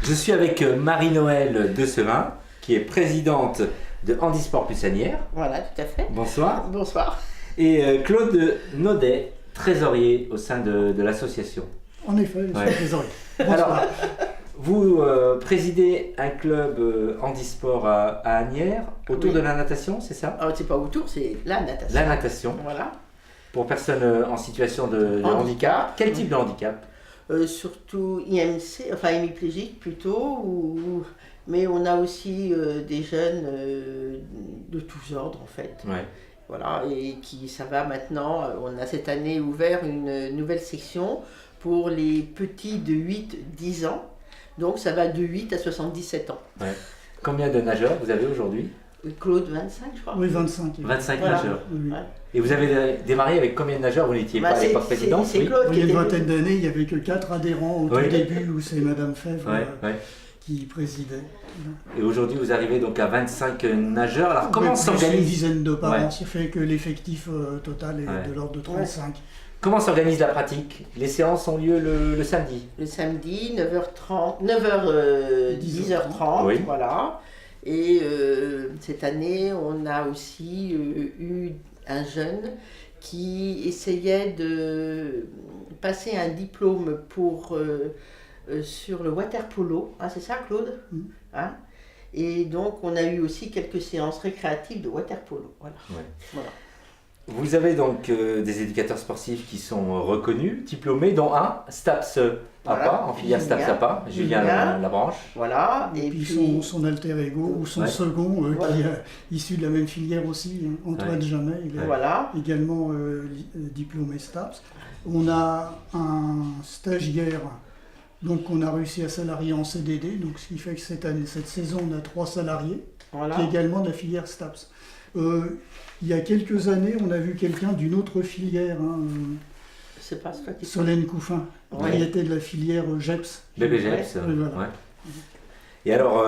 Je suis avec Marie-Noëlle Decevin, qui est présidente de Handisport plus Asnières. Voilà, tout à fait. Bonsoir. Bonsoir. Et Claude Naudet, trésorier au sein de l'association. En effet, je suis trésorier. Alors, vous présidez un club handisport à Asnières, autour de la natation, c'est ça? Alors, c'est pas autour, c'est la natation. La natation. Voilà. Pour personnes en situation de handicap. Quel type de handicap? Surtout IMC, enfin hémiplégique plutôt, mais on a aussi des jeunes de tous ordres en fait. Ouais. Voilà, et ça va maintenant, on a cette année ouvert une nouvelle section pour les petits de 8-10 ans, donc ça va de 8 à 77 ans. Ouais. Combien de nageurs vous avez aujourd'hui? Claude, 25 je crois. Oui, 25. 25 voilà. nageurs. Oui. Ouais. Et vous avez démarré avec combien de nageurs? Vous n'étiez pas à l'époque présidente? C'est Claude Il qui y a une était vingtaine d'années, il n'y avait que 4 adhérents au tout début, où c'est Madame Fèvre qui présidait. Et aujourd'hui, vous arrivez donc à 25 nageurs. Alors, comment Une s'organise dizaine de par an, ce qui fait que l'effectif total est de l'ordre de 35. Comment s'organise la pratique? Les séances ont lieu le samedi? Le samedi, 10h30, oui. Voilà. Et cette année, on a aussi eu un jeune qui essayait de passer un diplôme sur le water polo. Ah, c'est ça, Claude? Hein? Et donc, on a eu aussi quelques séances récréatives de water polo. Voilà. Ouais. Voilà. Vous avez donc des éducateurs sportifs qui sont reconnus, diplômés, dont un, STAPS APA, en filière STAPS APA, Julien Labranche. Voilà. Et puis son alter ego, ou son second, qui est issu de la même filière aussi, Antoine Jamet, il est également diplômé STAPS. On a un stagiaire, donc on a réussi à salarier en CDD, donc ce qui fait que cette saison on a 3 salariés, qui est également de la filière STAPS. Il y a quelques années, on a vu quelqu'un d'une autre filière, Solène Couffin, qui était de la filière GEPS. Bébé GEPS, voilà. Et alors,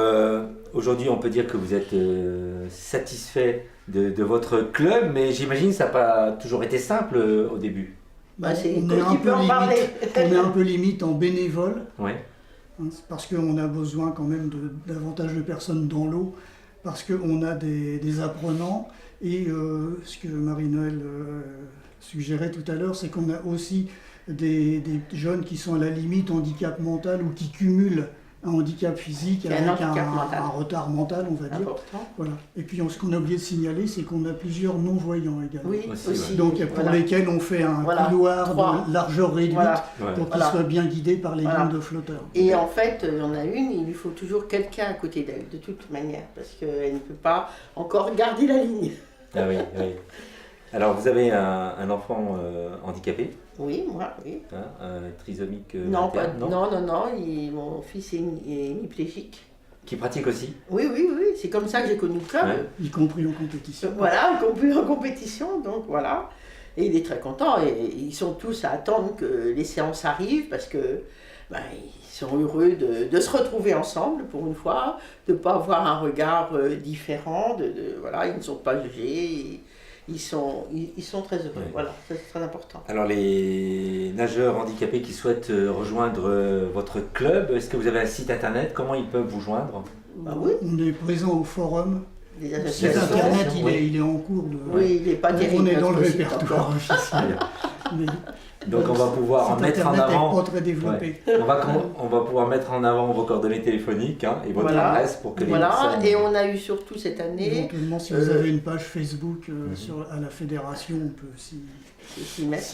aujourd'hui, on peut dire que vous êtes satisfait de votre club, mais j'imagine que ça n'a pas toujours été simple au début. On est un peu limite en bénévole, parce qu'on a besoin quand même davantage de personnes dans l'eau, parce qu'on a des apprenants, et ce que Marie-Noëlle suggérait tout à l'heure, c'est qu'on a aussi des jeunes qui sont à la limite handicap mental ou qui cumulent un handicap physique avec un retard mental, on va dire. Voilà. Et puis ce qu'on a oublié de signaler, c'est qu'on a plusieurs non-voyants également. Oui, aussi. Donc pour lesquels on fait un couloir de largeur réduite pour qu'ils soient bien guidés par les lignes de flotteurs. Et en fait, il y en a une, il lui faut toujours quelqu'un à côté d'elle, de toute manière, parce qu'elle ne peut pas encore garder la ligne. Ah oui, oui. Alors vous avez un enfant handicapé? Oui, moi, oui. Trisomique non, interne, non, mon fils est hémiplégique. Qui pratique aussi? Oui, c'est comme ça que j'ai connu le club. Y compris en compétition. Voilà, y compris en compétition, donc voilà. Et il est très content, et ils sont tous à attendre que les séances arrivent, parce que ils sont heureux de se retrouver ensemble pour une fois, de ne pas avoir un regard différent, voilà, ils ne sont pas jugés. Ils sont très heureux, voilà, c'est très important. Alors les nageurs handicapés qui souhaitent rejoindre votre club, est-ce que vous avez un site internet? Comment ils peuvent vous joindre? Oui. On est présent au forum. Des Le site internet, il est en cours de... Oui, il n'est pas terrible. On est dans le répertoire officiel. Donc on va pouvoir en mettre en avant. Pas très développé. On va pouvoir mettre en avant vos coordonnées téléphoniques et votre adresse pour que les personnes... Et on a eu surtout cette année... Éventuellement, si vous avez une page Facebook à la fédération, on peut s'y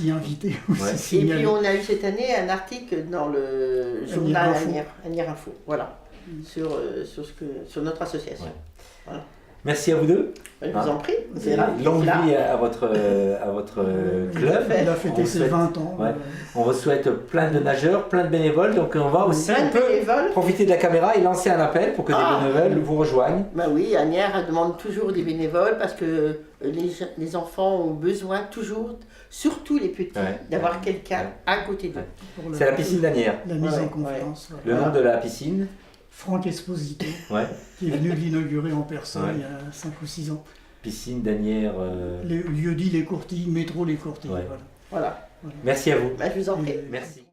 inviter ou s'y signaler. Et puis on a eu cette année un article dans le journal Asnières Info, voilà, sur notre association. Voilà. Merci à vous deux. Je vous en prie. Longue vie à votre club. Il a fêté ses 20 ans. On vous souhaite plein de nageurs, plein de bénévoles. Donc on va aussi profiter de la caméra et lancer un appel pour que des bénévoles vous rejoignent. Oui, Asnières demande toujours des bénévoles parce que les enfants ont besoin toujours, surtout les petits, d'avoir quelqu'un à côté d'eux. C'est la piscine d'Asnières. La mise en confiance. Le nom de la piscine? Franck Esposito, qui est venu l'inaugurer en personne il y a 5 ou 6 ans. Piscine d'Asnières. Lieu dit Les Courtilles, métro Les Courtilles. Voilà. Merci à vous. Je vous en prie. Merci.